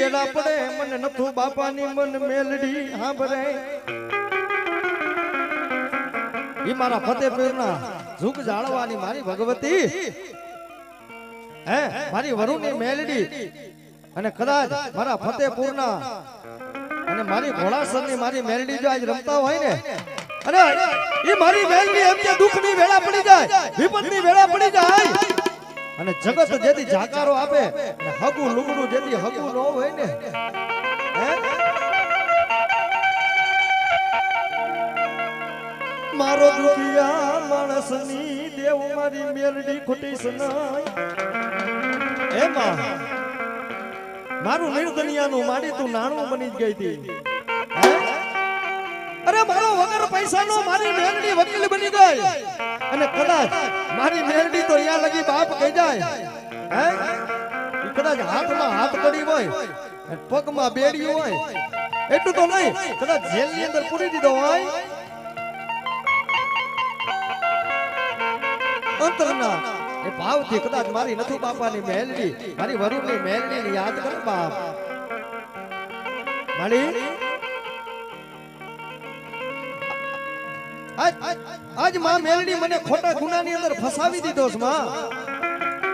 વેળા પડે મને નથુ બાપાની મન મેલડી સાંભળે ઈ મારા ફતેપુરના ઝુક જાળવાની મારી ભગવતી હે મારી વરુની મેલડી અને કદાચ મારા ફતેપુરના અને મારી ઘોડાસરની મારી મેલડી જો આજ રમતા હોય ને અરે ઈ મારી મેલડી એમ કે દુઃખની વેળા પડી જાય વિપતની વેળા પડી જાય અને જગત જેથી જાકારો આપે અને હગુ લુગડું જેથી હગુ ન હોય ને હે મારો દુખિયા માણસની દેવ મારી મેલડી ખોટી સનાય એમાં મારું નિર્દનિયાનું માડી તું નાણું બની ગઈ હતી અરે મારો વગર પૈસાનો મારી મેલડી વકીલ બની ગઈ અને કદાચ મારી મેલડી તો અહીંયા લગી બાપ કહી જાય હે કદાચ હાથમાં હાથ પડી હોય પગમાં બેડ્યું હોય એટલું તો નહીં કદાચ જેલની અંદર પૂરી દીધો હોય અંતરના એ ભાવથી કદાચ મારી નથુ બાપાની મેલડી મારી વરુની મેલડીને યાદ કર બાપ મારી આજ માં મેલડી મને ખોટા ગુનાની અંદર ફસાવી દીધો છે માં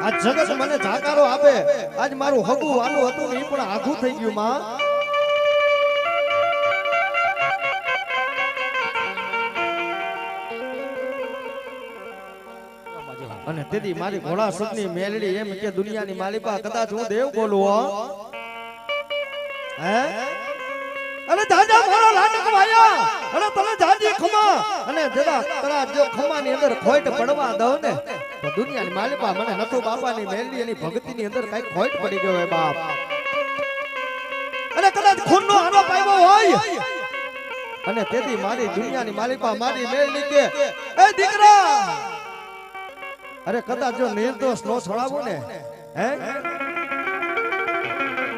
આ જગત મને જાકારો આપે આજ મારું હગું વાલું હતું ને પણ આઘું થઈ ગયું માં અને તેથી મારી ઘોડા સુખની મેલડી એમ કે દુનિયાની માલિકા કદાચ હું દેવ બોલું હો હે અરે દાદા મારો લાડક વાયા અરે તને જાજી ખમા અને જરા કદાચ જો ખમાની અંદર ખોટ પડવા દઉં ને તો દુનિયાની માલિકા મને નથુ બાપાની મેલડી એની ભક્તિની અંદર કઈ ખોટ પડી ગયો હે બાપ અને કદાચ ખૂનનો આરોપ આવ્યો હોય અને તેથી મારી દુનિયાની માલિકા મારી મેલડી કે એ દીકરા અરે કદાચ જો નિર્દોષ નો છોડાવું ને હે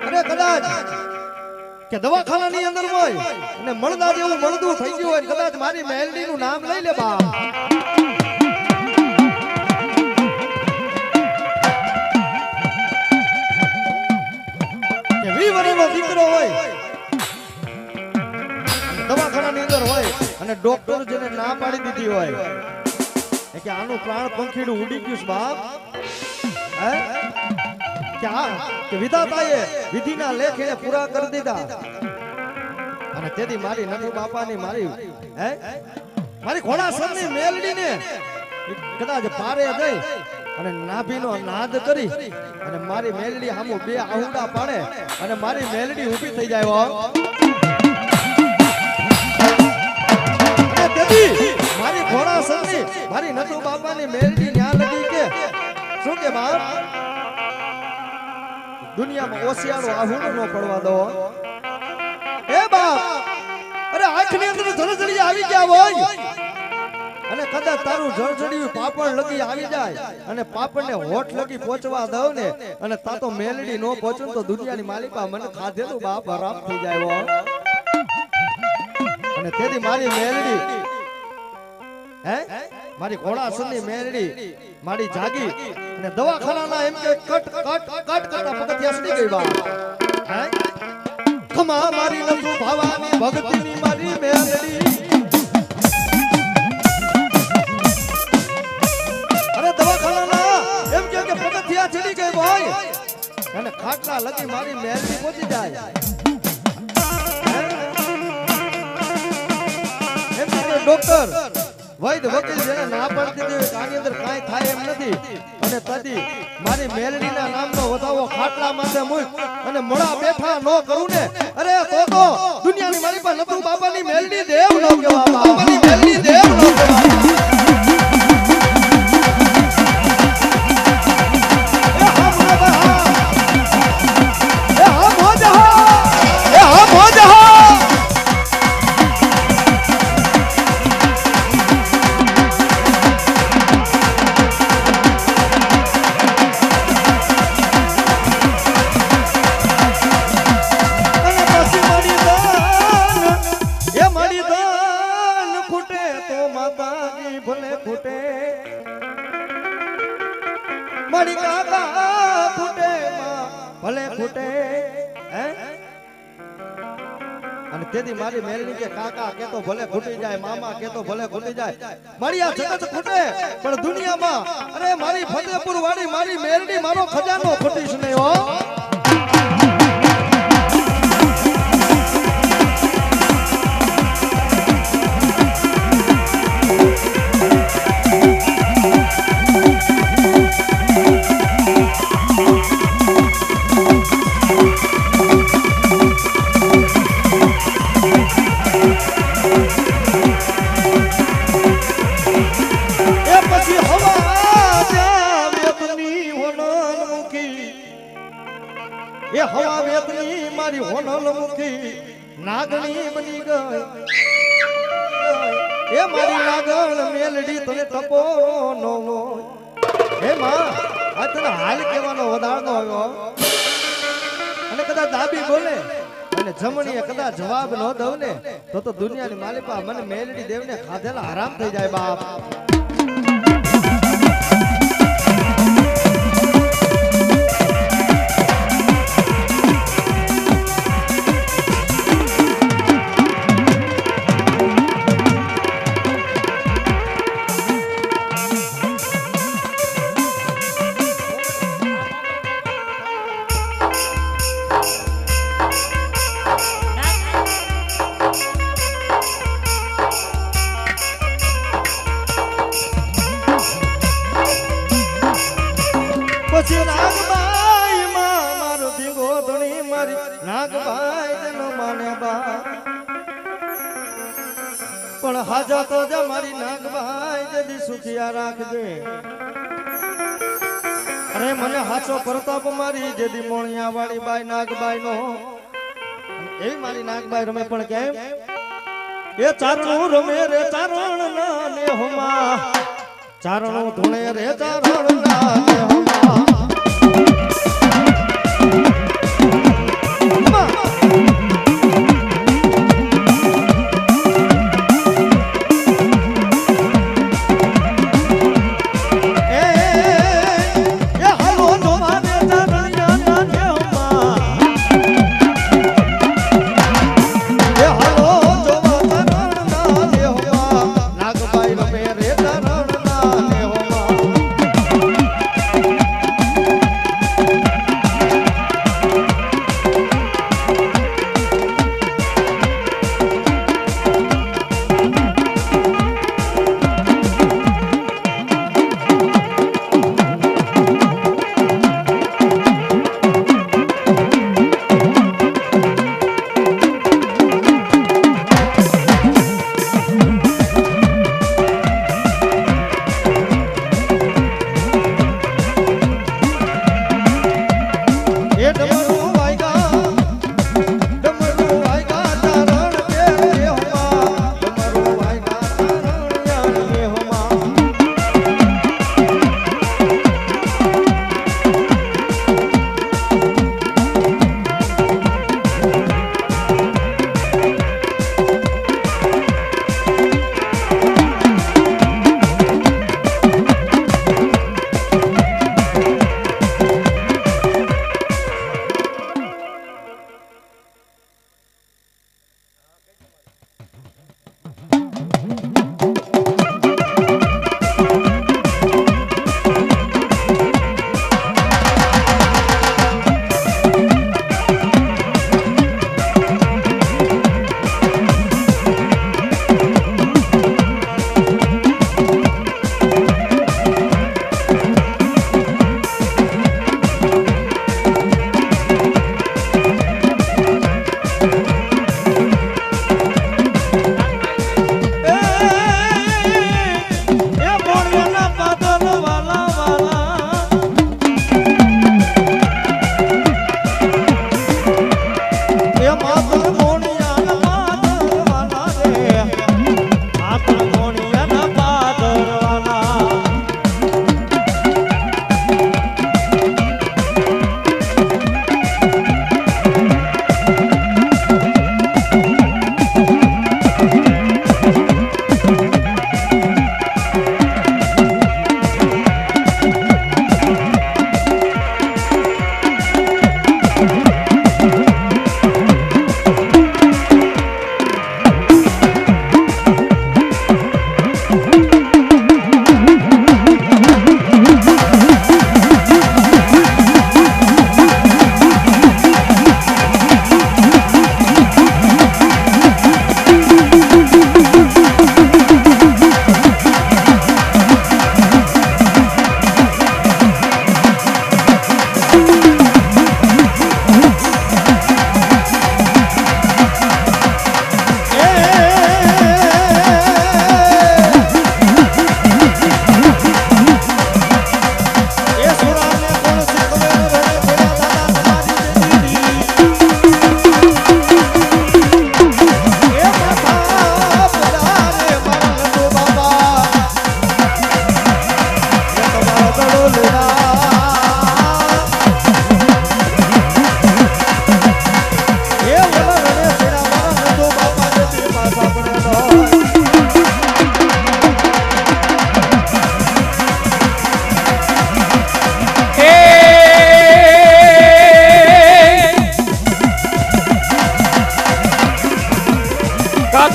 અરે કદાચ કે દવાખાનાની અંદર હોય અને મળદા જેવું મળદું થઈ ગયું હોય કદાચ મારી મેલડી નું નામ લઈ લે બાપ કે 20 વર્ષનો દીકરો હોય દવાખાનાની અંદર હોય અને ડોક્ટર જેને ના પાડી દીધી હોય કે આનું પ્રાણ પંખીડું ઉડી ગયું બાપ હે કે વિધાતાએ વિધિના લેખ એને પૂરા કરી દીધા અને તેથી મારી નથુ બાપાની મારી હે મારી ઘોડાસરની મેલડીને કદાચ પારે જઈ અને નાભીનો નાદ કરી અને મારી મેલડી સામુ બે આહુડા પાડે અને મારી મેલડી ઊભી થઈ જાય હો મારી ઘોડાસરની મારી નથુ બાપાની મેલડી ન્યા લગી કે શું કે બાપ દુનિયામાં ઓશિયારો આહુડો ન પડવા દો એ બાપ અરે આંખની અંદર જળજળી આવી ગયા હોય અને કદાચ તારું જળજળિયું પાપણ લગી આવી જાય અને પાપણને હોઠ લગી પહોંચવા દઉં ને અને તા તો મેલડી નો પહોંચું તો દુનિયાની માલિકા મને ખાધેલું બાપ હરામ થઈ જાય હો અને તેથી મારી મેલડી હે મારી ઘોડાસરની મેલડી મારી જાગી અને દવાખાનાના એમ કે કટ કરતા પગથિયા સડી ગઈ બા હે ખમા મારી નથુ ભાવાની ભક્તિની મારી મેલડી અરે દવાખાનાના એમ કે પગથિયા ચડી ગઈ ભાઈ અને ખાટલા લગી મારી મેલડી પહોંચી જાય એમ કે ડોક્ટર વૈદ વકીલ જેને ના પાડી દીધી આની અંદર કાંઈ થાય એમ નથી અને તદી મારી મેલડીના નામનો વધાવો ખાટલા માથે મૂક અને મોડા બેઠા ન કરું ને અરે તો દુનિયાની મારી પાસે નથુ બાપાની મેલડી દેવ નો કહેવા બાપાની મેલડી દેવ નો કહેવા મારી કાકા ફૂટે ભલે ફૂટે હે અને તેથી મારી મેલડી કે કાકા કે તો ભલે ખૂટી જાય, મામા કે તો ભલે ખૂટી જાય, મારી આ જગત ખૂટે પણ દુનિયામાં અરે મારી ફતેપુર વાળી મારી મેલડી મારો ખજાનો ખૂટીશ નહીં હો. એ હવા વેતની મારી હોનલ મુખી નાગણી બની ગઈ. એ મારી નાગણ મેલડી તને તપો નો હે માં આ તને હાલ કહેવાનો વધારનો આવ્યો અને કદાચ દાબી બોલે અને જમણીએ કદાચ જવાબ ન દઉં ને તો દુનિયાની માલિકા મને મેલડી દેવને ખાધેલા આરામ થઈ જાય બાપ. પછી નાગબાઈ માં મારો ધીંગો ધણી મારી નાગબાઈ જનો માને બા પણ હાજા તો જ મારી નાગબાઈ જદી સુખિયા રાખજે. અરે મને હાચો પ્રતાપ મારી જદી મોણિયા વાળી બાઈ નાગબાઈ નો એ મારી નાગબાઈ રમે પણ કેમ એ ચારણું રમે રે ચારણ ના નેહમાં ચારણું ધૂણે રે ચારણ ના નેહમાં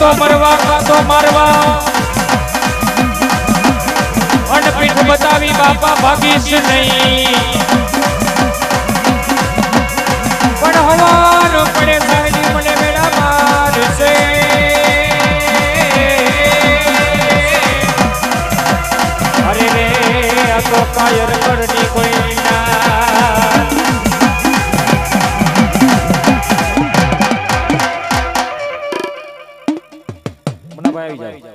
તો મરવા કાં તો મારવા અને પીઠ બતાવી બાપા ભાગીશ નહીં પણ હવાનો પડે સાહેલી મને મેળા મારશે અરે રે આ તો કાયર કરડી કોઈ ના મને ભાઈ આવી જાય